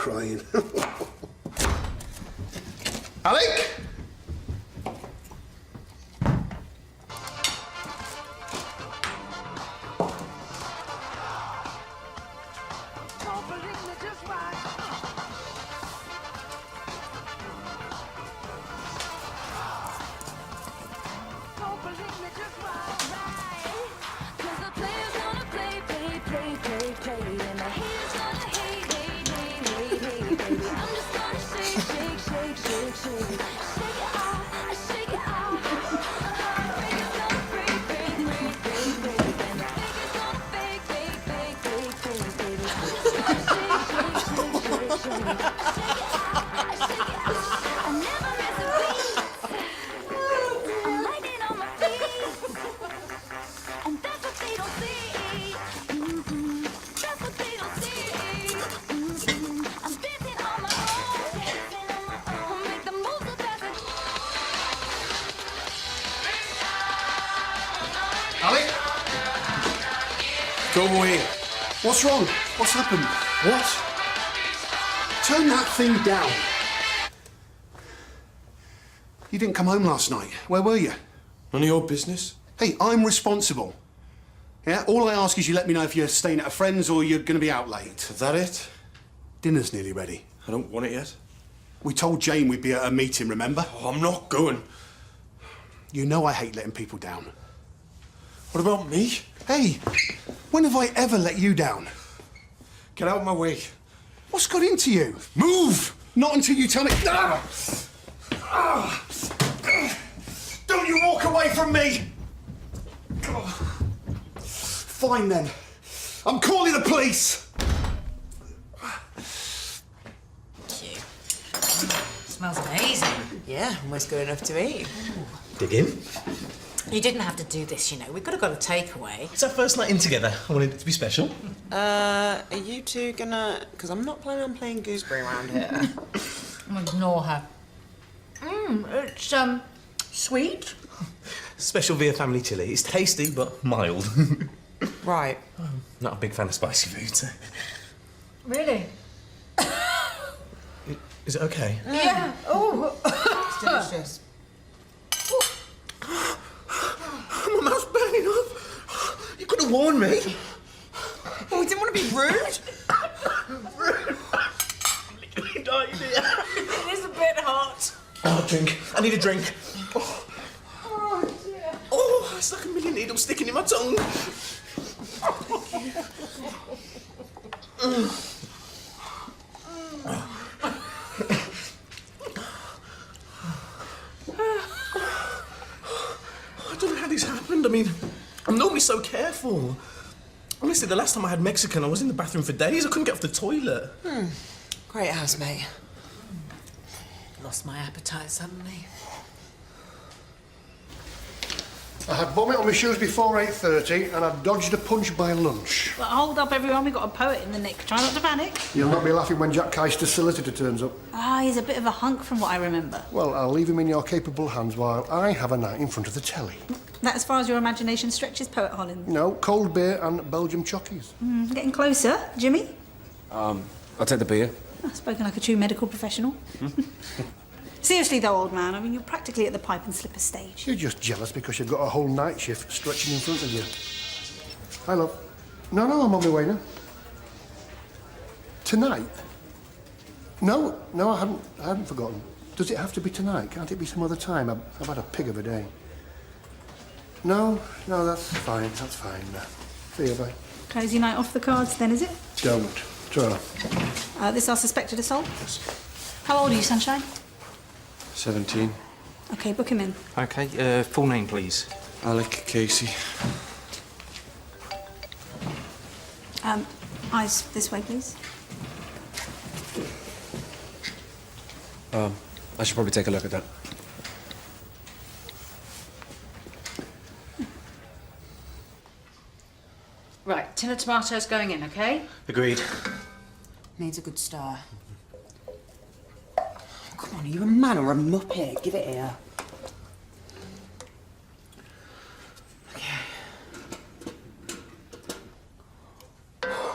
crying. Alec! Alec? Go away. What's wrong? What's happened? What? Turn that thing down. You didn't come home last night. Where were you? None of your business. Hey, I'm responsible. Yeah? All I ask is you let me know if you're staying at a friend's or you're going to be out late. Is that it? Dinner's nearly ready. I don't want it yet. We told Jane we'd be at a meeting, remember? Oh, I'm not going. You know I hate letting people down. What about me? Hey, when have I ever let you down? Get out of my way. What's got into you? Move! Not until you tell me... Don't you walk away from me! Fine then. I'm calling the police! Cute. Smells amazing. Yeah, almost good enough to eat. Dig in. You didn't have to do this, you know. We could have got a takeaway. It's our first night in together. I wanted it to be special. Are you two gonna... Because I'm not planning on playing gooseberry around here. Ignore her. It's, sweet. Special via family chili. It's tasty, but mild. Right. Not a big fan of spicy food. Really? Is it okay? Yeah. Oh. It's delicious. My mouth's burning up. You could have warned me. Oh, we didn't want to be rude. I'm literally dying here. It is a bit hot. Oh, a drink. I need a drink. Oh, dear. Oh, it's like a million needles sticking in my tongue. I don't know how this happened. I mean, I'm normally so careful. Honestly, the last time I had Mexican, I was in the bathroom for days. I couldn't get off the toilet. Great housemate. Lost my appetite suddenly. I had vomit on my shoes before 8:30 and I dodged a punch by lunch. Well, hold up, everyone. We've got a poet in the nick. Try not to panic. You'll not be laughing when Jack Keister's solicitor turns up. Ah, he's a bit of a hunk from what I remember. Well, I'll leave him in your capable hands while I have a night in front of the telly. That as far as your imagination stretches, Poet Holland. No, cold beer and Belgium chockies. Getting closer. Jimmy? I'll take the beer. Oh, spoken like a true medical professional. Seriously though, old man, I mean, you're practically at the pipe and slipper stage. You're just jealous because you've got a whole night shift stretching in front of you. Hi, love. No, I'm on my way now. Tonight? No, I haven't forgotten. Does it have to be tonight? Can't it be some other time? I've had a pig of a day. No, that's fine. See you, bye. Crazy night off the cards then, is it? Don't. Try. This our suspected assault? Yes. How old are you, Sunshine? 17. OK, book him in. OK, full name, please. Alec Casey. Eyes this way, please. I should probably take a look at that. Right, tin of tomatoes going in, OK? Agreed. Needs a good stir. Come on, are you a man or a muppet? Give it here. Okay.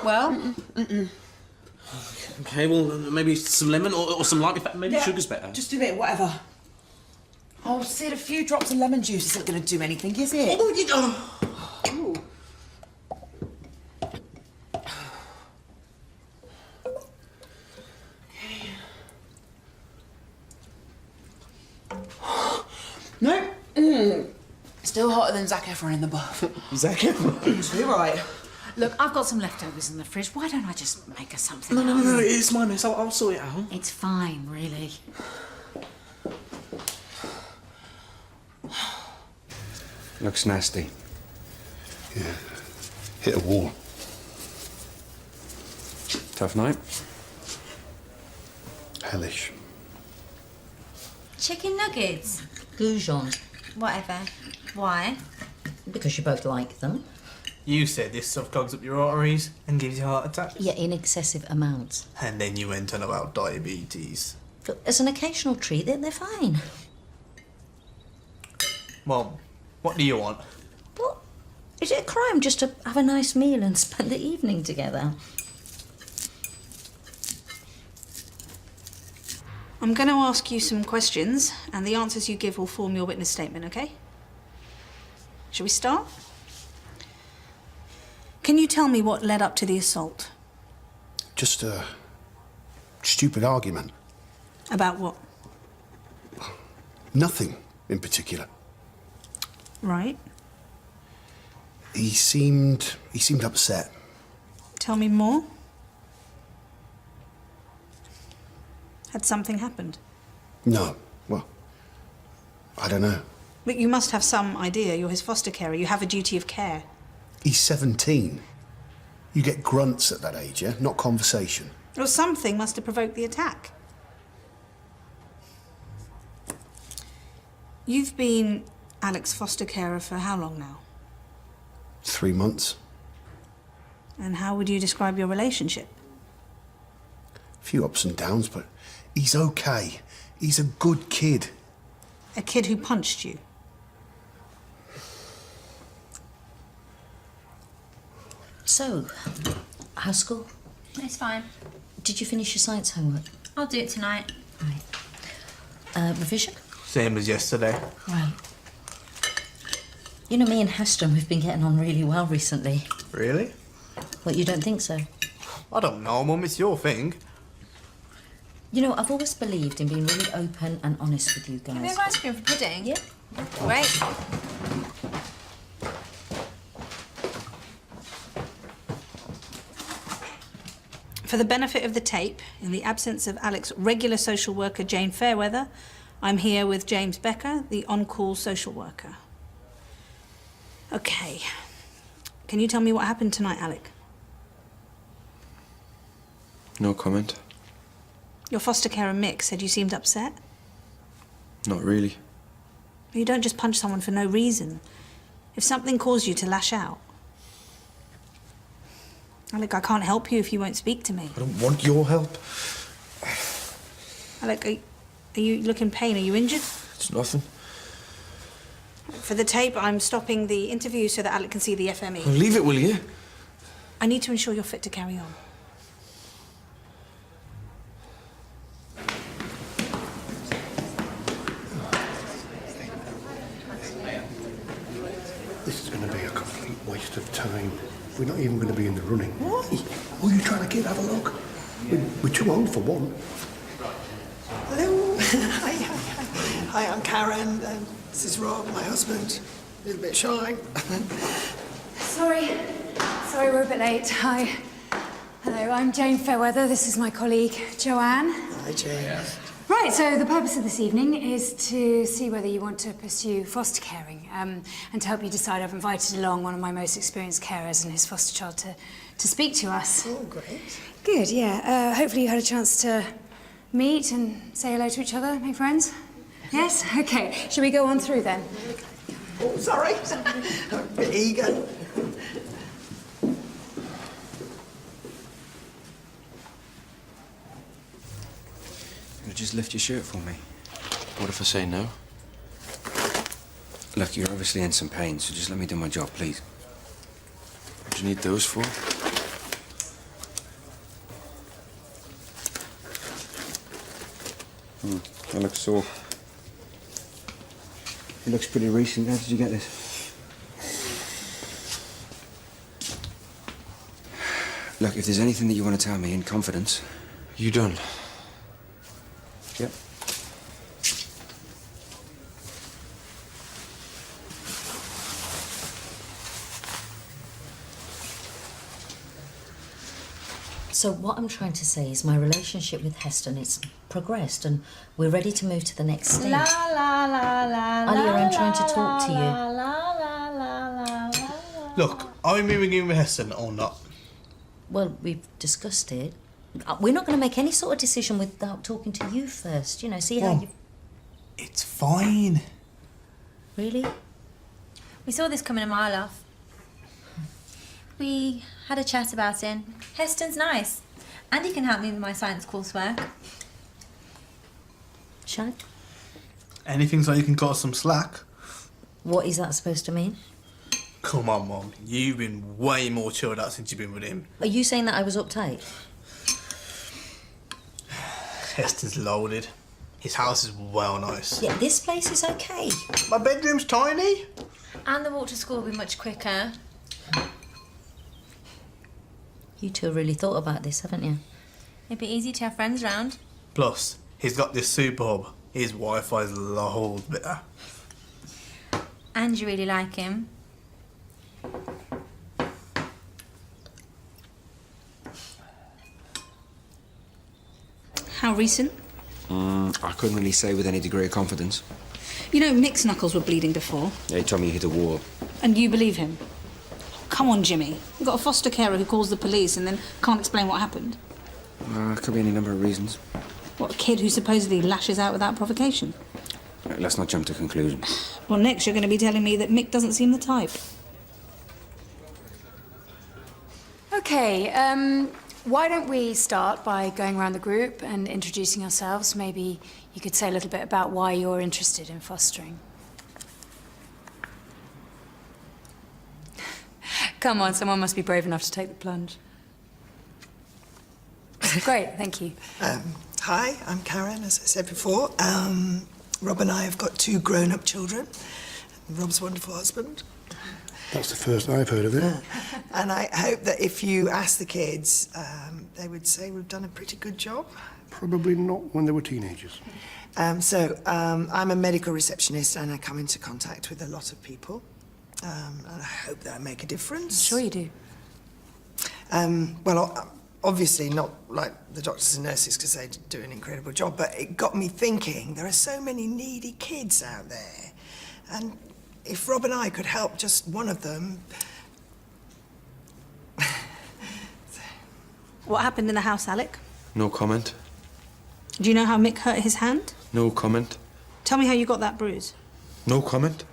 Well? Okay, well, maybe some lemon or some lightly fat. Maybe sugar's better. Just do it, whatever. Oh, Sid, a few drops of lemon juice isn't going to do anything, is it? Oh, you know. Ooh. No. Still hotter than Zac Efron in the bath. Zac Efron. Too right. Look, I've got some leftovers in the fridge. Why don't I just make us something No, else? it's my mess. I'll sort it out. It's fine, really. Looks nasty. Yeah. Hit a wall. Tough night? Hellish. Chicken nuggets? Goujon, Whatever. Why? because you both like them. You said this stuff clogs up your arteries and gives you heart attacks. Yeah, in excessive amounts. And then you went on about diabetes. Look, as an occasional treat, they're fine. Mom, what do you want? What? Is it a crime just to have a nice meal and spend the evening together? I'm going to ask you some questions, and the answers you give will form your witness statement, okay? Shall we start? Can you tell me what led up to the assault? Just a stupid argument. About what? Nothing in particular. Right. He seemed upset. Tell me more. Had something happened? No. Well, I don't know. Look, you must have some idea. You're his foster carer. You have a duty of care. He's 17. You get grunts at that age, yeah? Not conversation. Or something must have provoked the attack. You've been Alex's foster carer for how long now? 3 months. And how would you describe your relationship? A few ups and downs, but he's okay. He's a good kid. A kid who punched you? So, how's school? It's fine. Did you finish your science homework? I'll do it tonight. Right. Revision? Same as yesterday. Right. You know, me and Hastrom have been getting on really well recently. Really? What, you don't think so? I don't know, Mum. It's your thing. You know, I've always believed in being really open and honest with you Can we guys. have ice cream for pudding? Yeah. Great. For the benefit of the tape, in the absence of Alex's regular social worker, Jane Fairweather, I'm here with James Becker, the on-call social worker. Okay. Can you tell me what happened tonight, Alec? No comment. Your foster carer, Mick, said you seemed upset. Not really. You don't just punch someone for no reason. If something caused you to lash out. Alec, I can't help you if you won't speak to me. I don't want your help. Alec, are you looking pain? Are you injured? It's nothing. For the tape, I'm stopping the interview so that Alec can see the FME. Well, leave it, will you? I need to ensure you're fit to carry on. This is going to be a complete waste of time. We're not even going to be in the running. Why? What are you trying to get? Have a look. We're too old for one. Hello. Hi, I'm Karen. This is Rob, my husband. A little bit shy. Sorry, we're a bit late. Hi. Hello, I'm Jane Fairweather. This is my colleague, Joanne. Hi, Jane. Right, so the purpose of this evening is to see whether you want to pursue foster caring. And to help you decide, I've invited along one of my most experienced carers and his foster child to speak to us. Oh, great. Good, yeah. Hopefully you had a chance to meet and say hello to each other, make friends? Yes? Okay. Shall we go on through then? Oh, sorry. A bit eager. You just lift your shirt for me. What if I say no? Look, you're obviously in some pain, so just let me do my job, please. What do you need those for? That looks sore. It looks pretty recent. How did you get this? Look, if there's anything that you want to tell me in confidence... You done? Yep. So what I'm trying to say is my relationship with Heston, it's progressed and we're ready to move to the next stage. La la la la la. Alia, I'm trying to talk to you. La la la la la. Look, are we moving in with Heston or not? Well, we've discussed it. We're not going to make any sort of decision without talking to you first, you know, see how Well, you... It's fine. Really? We saw this coming a mile off. We had a chat about it. Heston's nice. And he can help me with my science coursework. Shall Anything so you can cut us some slack. What is that supposed to mean? Come on, Mum. You've been way more chilled out since you've been with him. Are you saying that I was uptight? Heston's loaded. His house is well nice. Yeah, this place is okay. My bedroom's tiny. And the walk to school will be much quicker. You two really thought about this, haven't you? It'd be easy to have friends around. Plus, he's got this super hub. His Wi-Fi's loads better. And you really like him. How recent? I couldn't really say with any degree of confidence. You know, Mick's knuckles were bleeding before. Yeah, he told me he hit a wall. And you believe him? Come on, Jimmy. You've got a foster carer who calls the police and then can't explain what happened. Could be any number of reasons. What, a kid who supposedly lashes out without provocation? Let's not jump to conclusions. Well, next you're going to be telling me that Mick doesn't seem the type. Okay, why don't we start by going around the group and introducing ourselves? Maybe you could say a little bit about why you're interested in fostering. Come on, someone must be brave enough to take the plunge. Great, thank you. Hi, I'm Karen, as I said before. Rob and I have got 2 grown-up children. Rob's wonderful husband. That's the first I've heard of it. And I hope that if you ask the kids, they would say we've done a pretty good job. Probably not when they were teenagers. I'm a medical receptionist and I come into contact with a lot of people. And I hope that I make a difference. Sure you do. Well, obviously not like the doctors and nurses because they do an incredible job, but it got me thinking there are so many needy kids out there. And if Rob and I could help just one of them... What happened in the house, Alec? No comment. Do you know how Mick hurt his hand? No comment. Tell me how you got that bruise. No comment.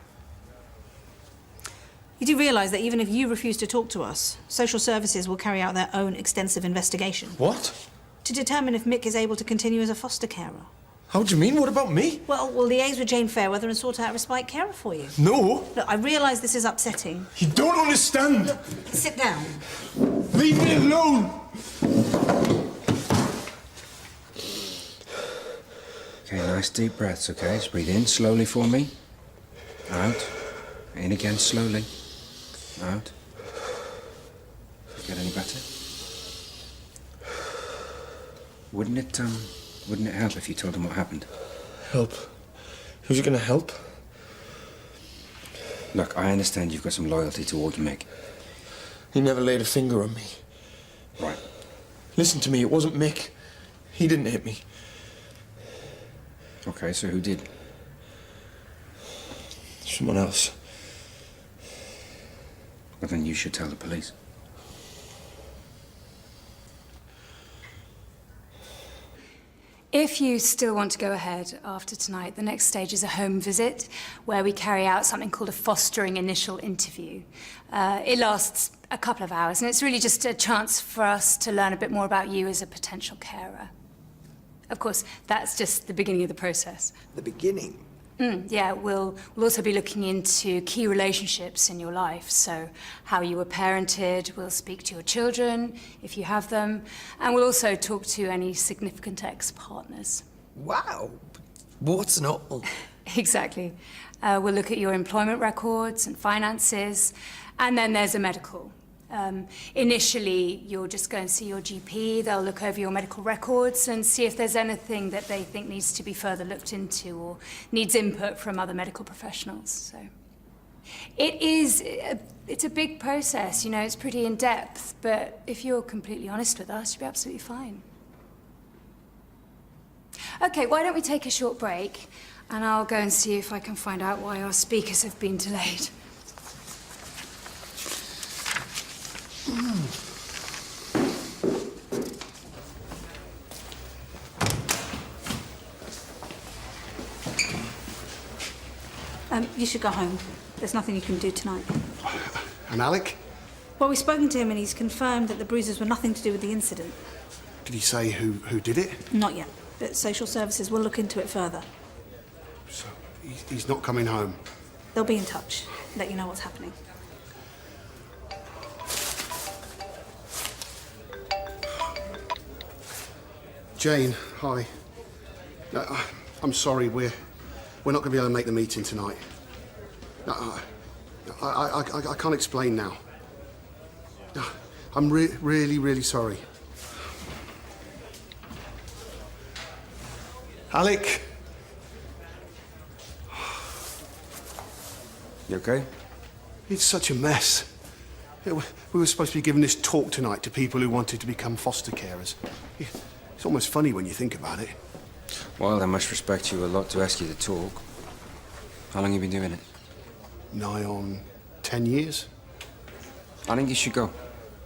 You do realise that even if you refuse to talk to us, social services will carry out their own extensive investigation. What? To determine if Mick is able to continue as a foster carer. How do you mean? What about me? Well, we'll liaise with Jane Fairweather and sort out a respite carer for you. No. Look, I realise this is upsetting. You don't understand. Sit down. Leave me alone. Okay, nice deep breaths, okay? Just breathe in slowly for me. Out. In again slowly. Out. Get any better? Wouldn't it help if you told them what happened? Help? Who's it gonna help? Look, I understand you've got some loyalty toward Mick. He never laid a finger on me. Right. Listen to me, it wasn't Mick. He didn't hit me. Okay, so who did? Someone else. Well, then you should tell the police. If you still want to go ahead after tonight, the next stage is a home visit where we carry out something called a fostering initial interview. It lasts a couple of hours and it's really just a chance for us to learn a bit more about you as a potential carer. Of course, that's just the beginning of the process. The beginning. Yeah, we'll also be looking into key relationships in your life. So how you were parented, we'll speak to your children, if you have them, and we'll also talk to any significant ex-partners. Wow. Warts and all. Exactly. We'll look at your employment records and finances, and then there's a medical. Initially, you'll just go and see your GP. They'll look over your medical records and see if there's anything that they think needs to be further looked into or needs input from other medical professionals. So, it's a big process, you know, it's pretty in-depth, but if you're completely honest with us, you'll be absolutely fine. Okay, why don't we take a short break, and I'll go and see if I can find out why our speakers have been delayed. You should go home. There's nothing you can do tonight. And Alec? Well, we've spoken to him and he's confirmed that the bruises were nothing to do with the incident. Did he say who did it? Not yet, but social services will look into it further. So he's not coming home? They'll be in touch, let you know what's happening. Jane, hi. I'm sorry, we're not going to be able to make the meeting tonight. I can't explain now. I'm really sorry. Alec! You okay? It's such a mess. We were supposed to be giving this talk tonight to people who wanted to become foster carers. It's almost funny when you think about it. Well, I must respect you a lot to ask you to talk. How long have you been doing it? Nigh on 10 years. I think you should go.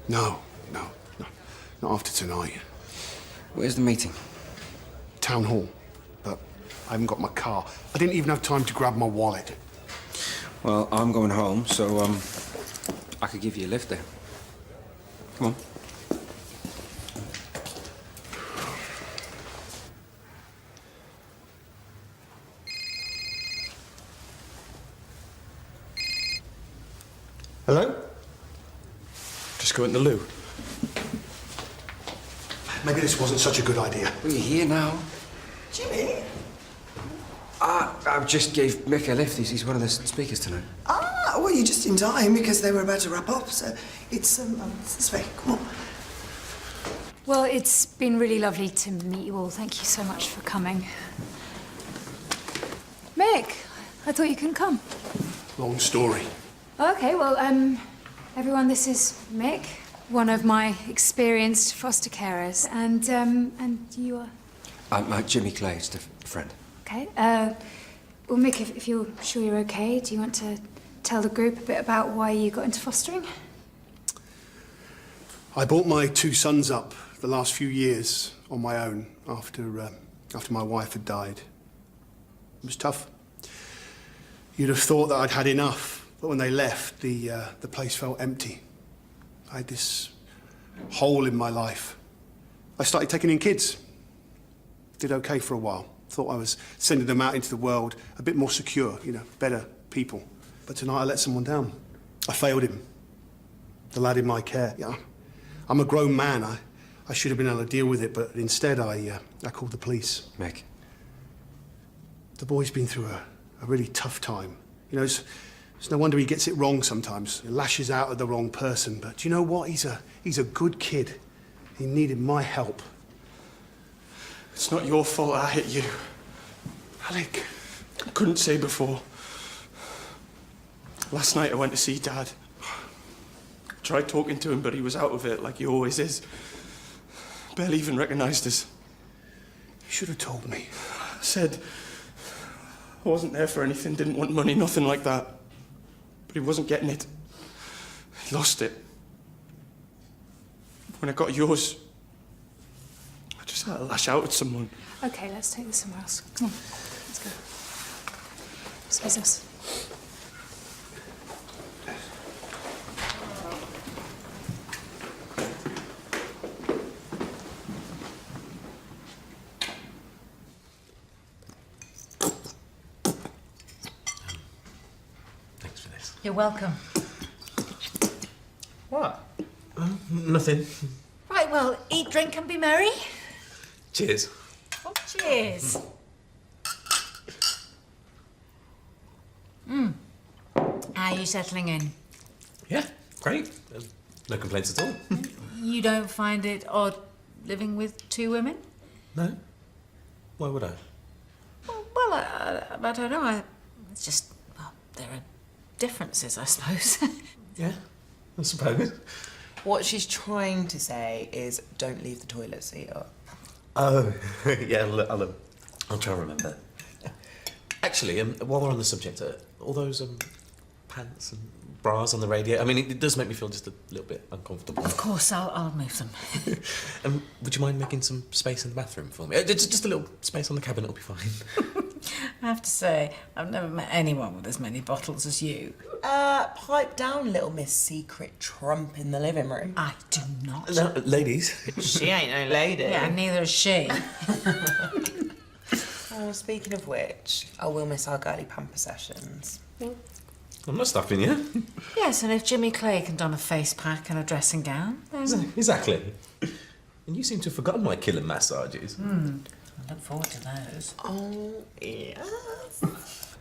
No. Not after tonight. Where's the meeting? Town hall. But I haven't got my car. I didn't even have time to grab my wallet. Well, I'm going home, so, I could give you a lift there. Come on. Hello? Just go in the loo. Maybe this wasn't such a good idea. Well, you're here now. Jimmy? I just gave Mick a lift. He's one of the speakers tonight. Ah, well, you're just in time because they were about to wrap up, so it's this way. Come on. Well, it's been really lovely to meet you all. Thank you so much for coming. Mick, I thought you couldn't come. Long story. Okay, well, everyone, this is Mick, one of my experienced foster carers, and you are? I'm Jimmy Clay, just a friend. Okay. Well, Mick, if you're sure you're okay, do you want to tell the group a bit about why you got into fostering? I brought my two sons up the last few years on my own after my wife had died. It was tough. You'd have thought that I'd had enough, but when they left, the place felt empty. I had this hole in my life. I started taking in kids. Did okay for a while. Thought I was sending them out into the world a bit more secure, you know, better people. But tonight I let someone down. I failed him. The lad in my care. Yeah, I'm a grown man. I should have been able to deal with it, but instead I called the police. Mick. The boy's been through a really tough time. You know, it's no wonder he gets it wrong sometimes. He lashes out at the wrong person. But do you know what? He's a good kid. He needed my help. It's not your fault I hit you. Alec. I couldn't say before. Last night I went to see Dad. I tried talking to him, but he was out of it, like he always is. Barely even recognised us. You should have told me. I said I wasn't there for anything, didn't want money, nothing like that. But he wasn't getting it. He lost it. When I got yours, I just had to lash out at someone. Okay, let's take this somewhere else. Come on, let's go. It's business. Thanks for this. You're welcome. What? Nothing. Right, well, eat, drink and be merry. Cheers. Oh, cheers. Cheers. How are you settling in? Yeah, great. No complaints at all. You don't find it odd living with two women? No? Why would I? Well, I don't know. It's just, well, there are differences, I suppose. Yeah, I suppose. What she's trying to say is don't leave the toilet seat up. Oh, yeah, I'll try and remember. Actually, while we're on the subject, all those pants and bras on the radio, I mean, it does make me feel just a little bit uncomfortable. Of course, I'll move them. Would you mind making some space in the bathroom for me? Just a little space on the cabinet will be fine. I have to say, I've never met anyone with as many bottles as you. Pipe down, little Miss Secret Trump in the living room. I do not. No, ladies. She ain't no lady. Yeah, neither is she. Oh, speaking of which, I will miss our girly pamper sessions. I'm not stopping you. Yes, and if Jimmy Clay can don a face pack and a dressing gown, then... Exactly. And you seem to have forgotten my killer massages. I look forward to those. Oh, yes.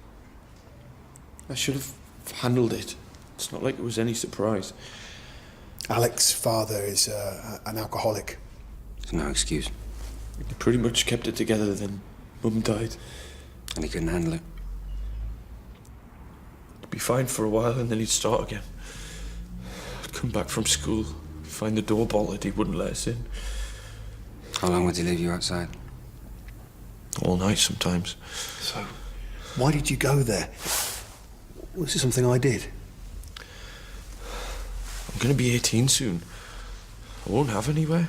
I should have handled it. It's not like it was any surprise. Alex's father is an alcoholic. There's no excuse. He pretty much kept it together then Mum died. And he couldn't handle it. He'd be fine for a while and then he'd start again. I'd come back from school, find the door bolted, he wouldn't let us in. How long would he leave you outside? All night sometimes. So, why did you go there? Was it something I did? I'm gonna be 18 soon. I won't have anywhere.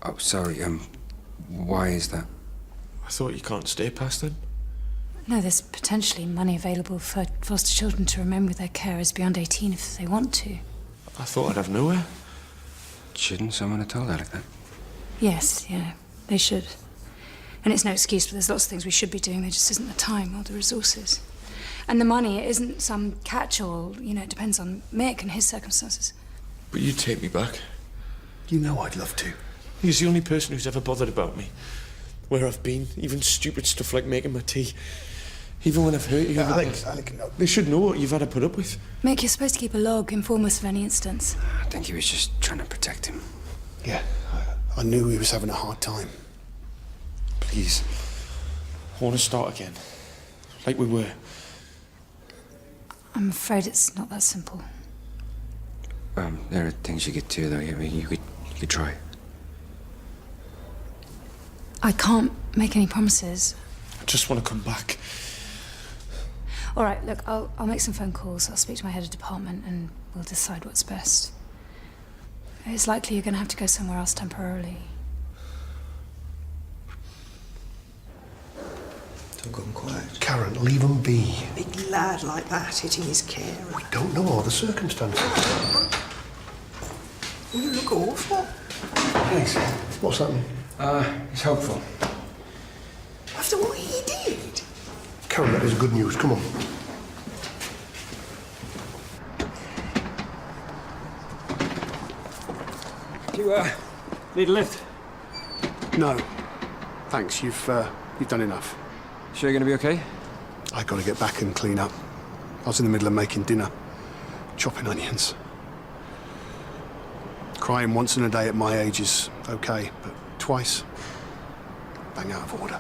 Oh, sorry, why is that? I thought you can't stay past then. No, there's potentially money available for foster children to remain with their carers beyond 18 if they want to. I thought I'd have nowhere. Shouldn't someone have told Alec that? Yes, yeah, they should. And it's no excuse, but there's lots of things we should be doing. There just isn't the time or the resources. And the money, it isn't some catch-all, you know, it depends on Mick and his circumstances. But you'd take me back. You know I'd love to. He's the only person who's ever bothered about me. Where I've been, even stupid stuff like making my tea. Even when I've hurt you. Alec, no. They should know what you've had to put up with. Mick, you're supposed to keep a log, inform us of any incidents. I think he was just trying to protect him. Yeah, I knew he was having a hard time. Please. I want to start again. Like we were. I'm afraid it's not that simple. There are things you could do, though. I mean, you could try. I can't make any promises. I just want to come back. All right, look, I'll make some phone calls. I'll speak to my head of department and we'll decide what's best. It's likely you're going to have to go somewhere else temporarily. Don't go quiet. Karen, leave him be. A big lad like that hitting his carer. We don't know all the circumstances. You look awful. Please, what's happening? It's hopeful. After what he did. Karen, that is good news. Come on. Do you, need a lift? No. Thanks, you've done enough. Sure you're gonna be okay? I gotta get back and clean up. I was in the middle of making dinner. Chopping onions. Crying once in a day at my age is okay, but twice, bang out of order.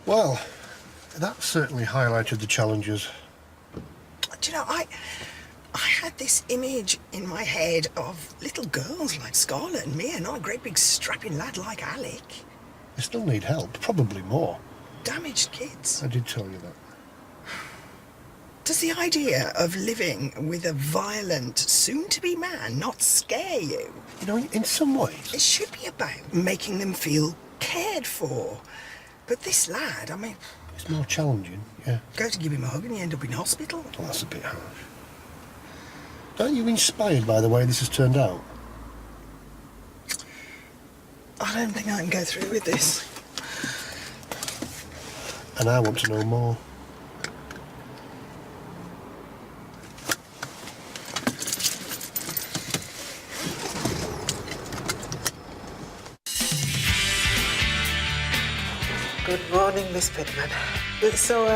Well, that certainly highlighted the challenges. Do you know, I had this image in my head of little girls like Scarlett and Mia, not a great big strapping lad like Alec. They still need help, probably more. Damaged kids. I did tell you that. Does the idea of living with a violent, soon-to-be man not scare you? You know, in some ways. It should be about making them feel cared for. But this lad, I mean... It's more challenging, yeah. Go to give him a hug and you end up in hospital. Well, that's a bit harsh. Aren't you inspired by the way this has turned out? I don't think I can go through with this. And I want to know more. Good morning, Miss Pittman. So,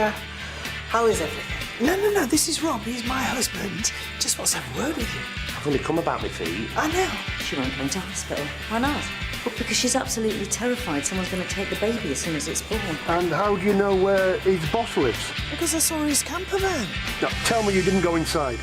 how is everything? No, this is Rob. He's my husband. Just wants to have a word with you. I've only come about my feet. I know. She won't go into hospital. Why not? Well, because she's absolutely terrified someone's going to take the baby as soon as it's born. And how do you know where his boss lives? Because I saw his camper van. Now, tell me you didn't go inside.